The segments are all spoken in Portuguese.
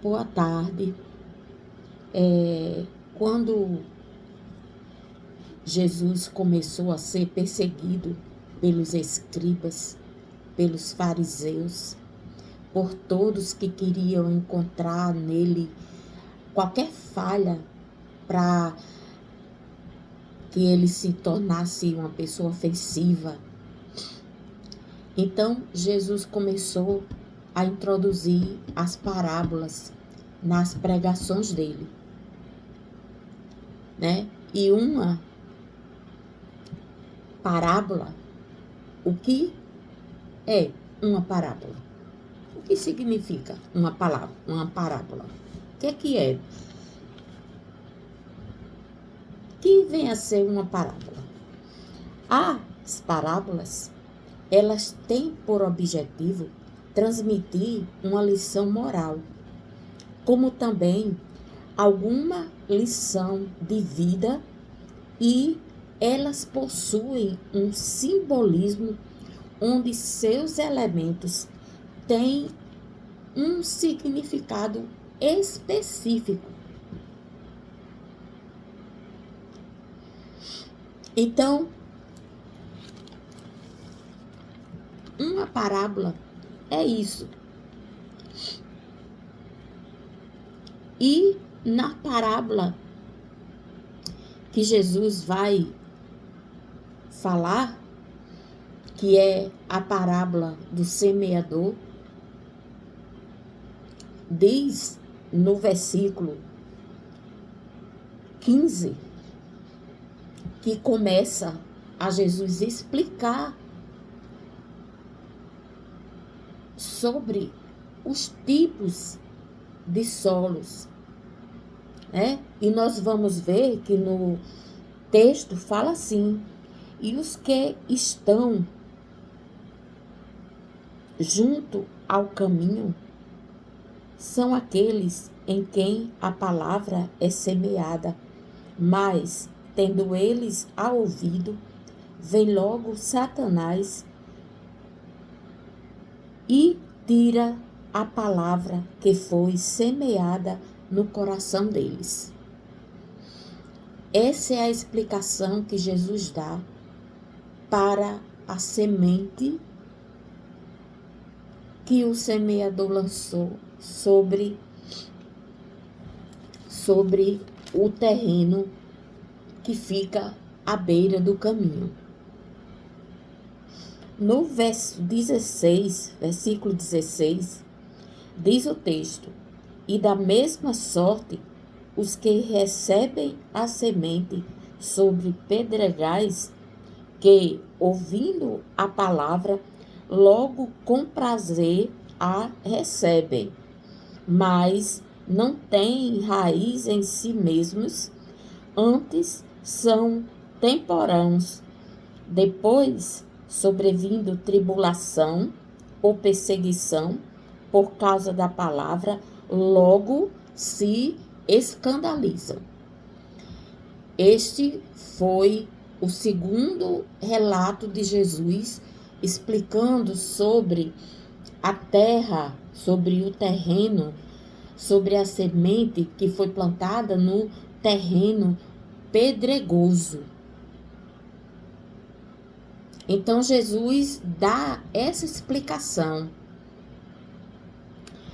Boa tarde. Quando Jesus começou a ser perseguido pelos escribas, pelos fariseus, por todos que queriam encontrar nele qualquer falha para que ele se tornasse uma pessoa ofensiva. Então, Jesus começou a introduzir as parábolas nas pregações dele, né? E uma parábola, o que é uma parábola? O que significa uma parábola? O que é? Que vem a ser uma parábola? As parábolas, elas têm por objetivo transmitir uma lição moral, como também alguma lição de vida, e elas possuem um simbolismo onde seus elementos têm um significado específico. Então, uma parábola é isso. E na parábola que Jesus vai falar, que é a parábola do semeador, diz no versículo 15, que começa a Jesus explicar sobre os tipos de solos, né? E nós vamos ver que no texto fala assim: e os que estão junto ao caminho são aqueles em quem a palavra é semeada, mas, tendo eles a ouvido, vem logo Satanás e tira a palavra que foi semeada no coração deles. Essa é a explicação que Jesus dá para a semente que o semeador lançou sobre o terreno que fica à beira do caminho. No verso 16, versículo 16, diz o texto: e da mesma sorte os que recebem a semente sobre pedregais, que, ouvindo a palavra, logo com prazer a recebem, mas não têm raiz em si mesmos, antes são temporãos. Depois, sobrevindo tribulação ou perseguição por causa da palavra, logo se escandalizam. Este foi o segundo relato de Jesus explicando sobre a terra, sobre o terreno, sobre a semente que foi plantada no terreno pedregoso. Então Jesus dá essa explicação.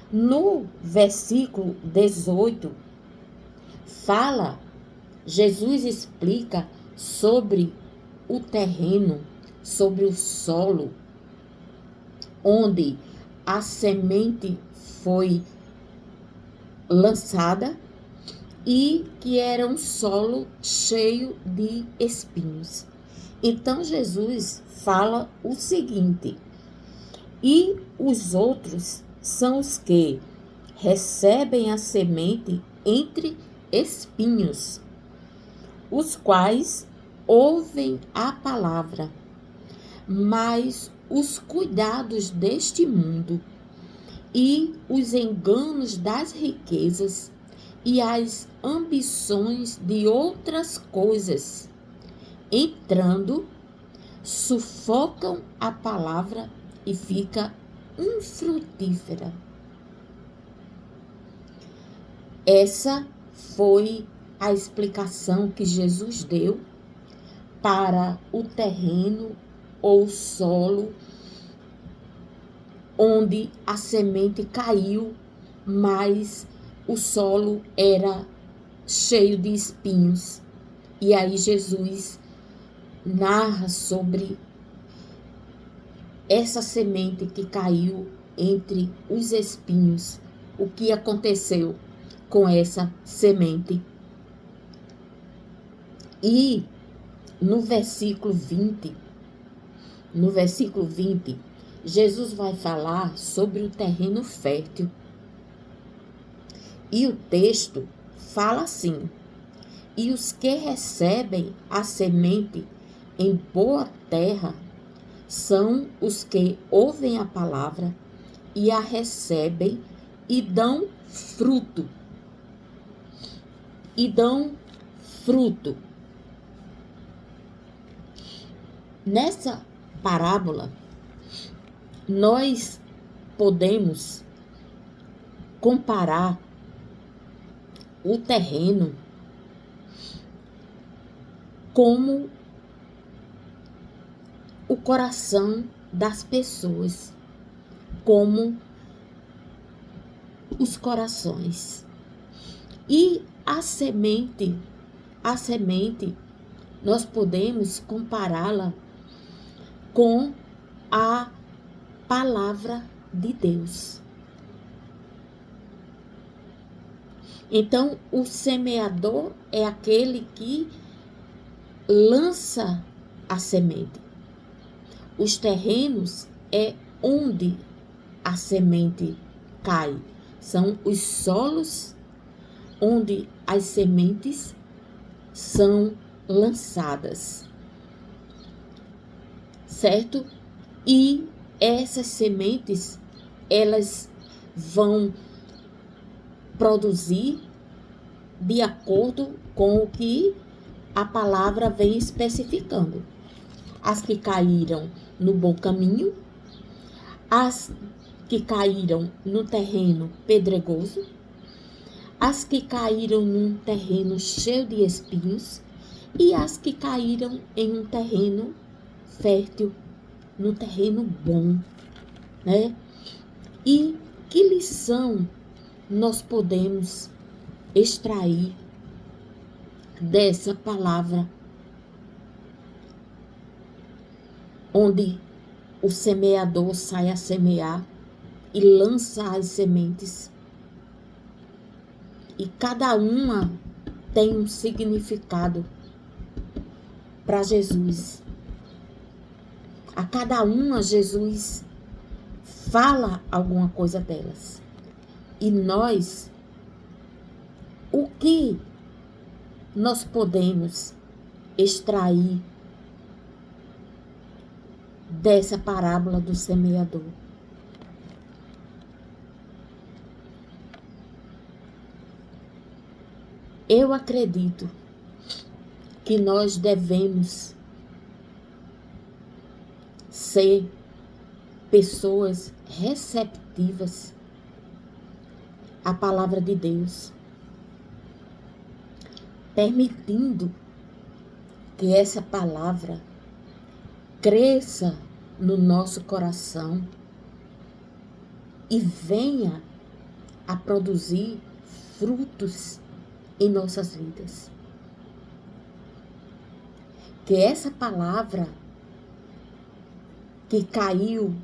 No versículo 18, Jesus explica sobre o terreno, sobre o solo, onde a semente foi lançada e que era um solo cheio de espinhos. Então Jesus fala o seguinte: e os outros são os que recebem a semente entre espinhos, os quais ouvem a palavra, mas os cuidados deste mundo e os enganos das riquezas e as ambições de outras coisas, entrando, sufocam a palavra e fica infrutífera. Essa foi a explicação que Jesus deu para o terreno ou solo onde a semente caiu, mas o solo era cheio de espinhos. E aí Jesus narra sobre essa semente que caiu entre os espinhos, o que aconteceu com essa semente. E no versículo 20, Jesus vai falar sobre o terreno fértil. E o texto fala assim: e os que recebem a semente em boa terra são os que ouvem a palavra e a recebem e dão fruto. Nessa parábola, nós podemos comparar o terreno como o coração das pessoas, como os corações. E a semente, nós podemos compará-la com a palavra de Deus. Então, o semeador é aquele que lança a semente. Os terrenos é onde a semente cai. São os solos onde as sementes são lançadas, certo? E essas sementes, elas vão produzir de acordo com o que a palavra vem especificando. As que caíram no bom caminho, as que caíram no terreno pedregoso, as que caíram num terreno cheio de espinhos e as que caíram em um terreno fértil, no terreno bom, né? E que lição nós podemos extrair dessa palavra, onde o semeador sai a semear e lança as sementes, e cada uma tem um significado para Jesus. A cada uma Jesus fala alguma coisa delas. E nós, o que nós podemos extrair dessa parábola do semeador? Eu acredito que nós devemos ser pessoas receptivas à palavra de Deus, permitindo que essa palavra cresça no nosso coração e venha a produzir frutos em nossas vidas. Que essa palavra que caiu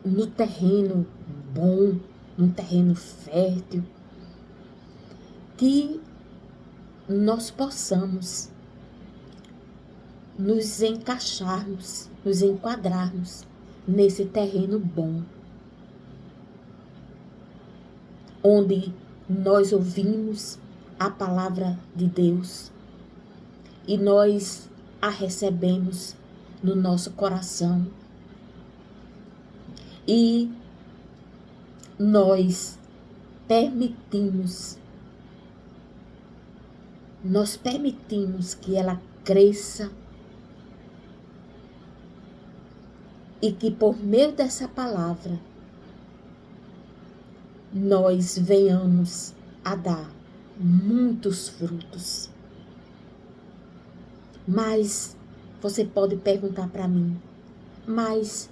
no terreno bom, num terreno fértil, que nós possamos nos encaixarmos, nos enquadrarmos nesse terreno bom, onde nós ouvimos a palavra de Deus e nós a recebemos no nosso coração e nós permitimos que ela cresça e que por meio dessa palavra nós venhamos a dar muitos frutos. Mas você pode perguntar para mim, mas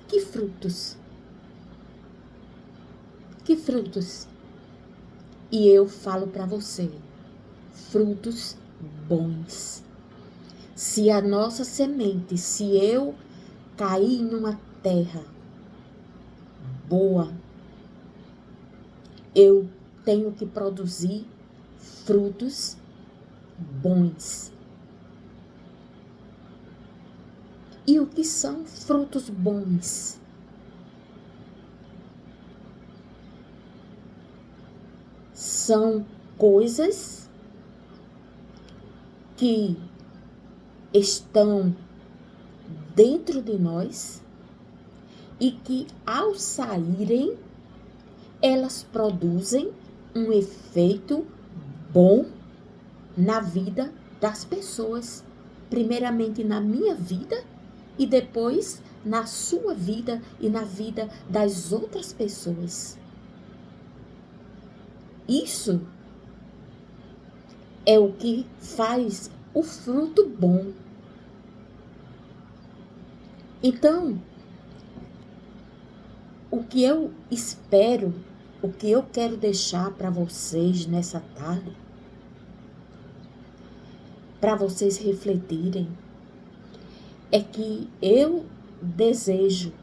que frutos? Que frutos? E eu falo para você, frutos bons. Se a nossa semente, se eu cair numa terra boa, eu tenho que produzir frutos bons. E o que são frutos bons? São coisas que estão dentro de nós e que, ao saírem, elas produzem um efeito bom na vida das pessoas. Primeiramente na minha vida e depois na sua vida e na vida das outras pessoas. Isso é o que faz o fruto bom. Então, o que eu espero, o que eu quero deixar para vocês nessa tarde, para vocês refletirem, é que eu desejo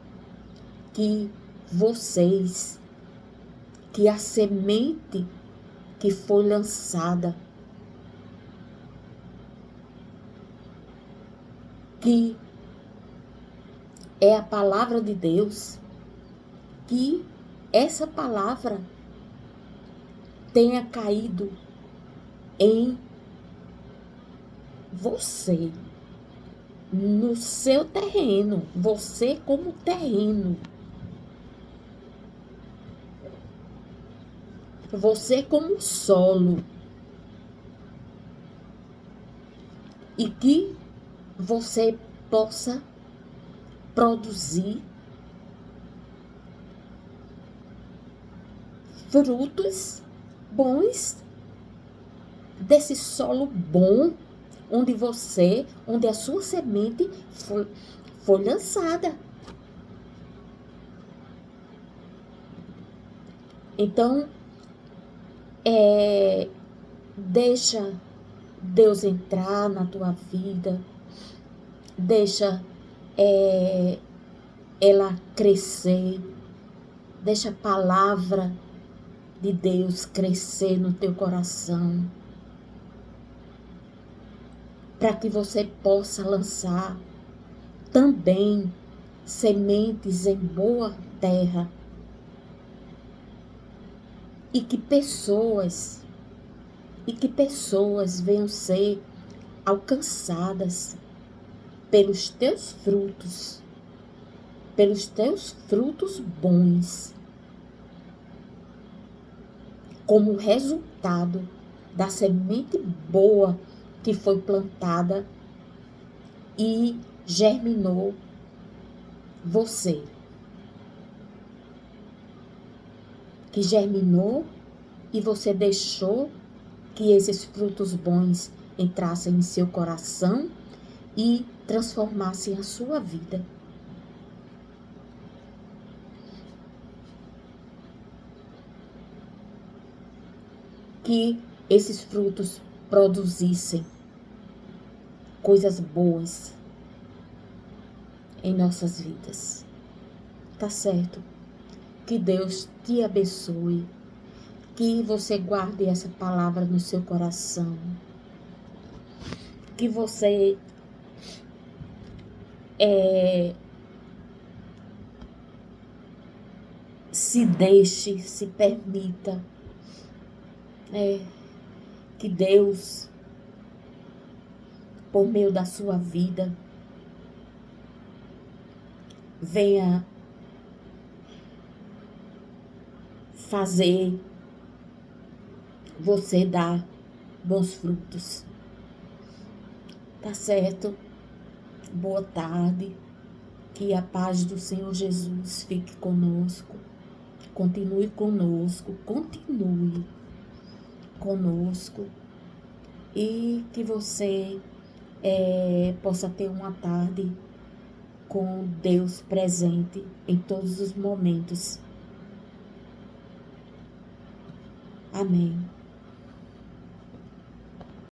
que vocês, que a semente que foi lançada, que é a palavra de Deus, que essa palavra tenha caído em você, no seu terreno, você como terreno, você como solo, e que você possa produzir frutos bons desse solo bom onde a sua semente foi lançada. Então, deixa Deus entrar na tua vida, deixa ela crescer, deixa a palavra de Deus crescer no teu coração, para que você possa lançar também sementes em boa terra e que pessoas venham ser alcançadas pelos teus frutos bons, como resultado da semente boa que foi plantada e germinou você. Que germinou e você deixou que esses frutos bons entrassem em seu coração e transformassem a sua vida. Que esses frutos produzissem coisas boas em nossas vidas. Tá certo? Que Deus te abençoe. Que você guarde essa palavra no seu coração. Que você se deixe, se permita. Que Deus, por meio da sua vida, venha fazer você dar bons frutos. Tá certo? Boa tarde. Que a paz do Senhor Jesus fique conosco. Continue conosco, continue conosco e que você possa ter uma tarde com Deus presente em todos os momentos. Amém.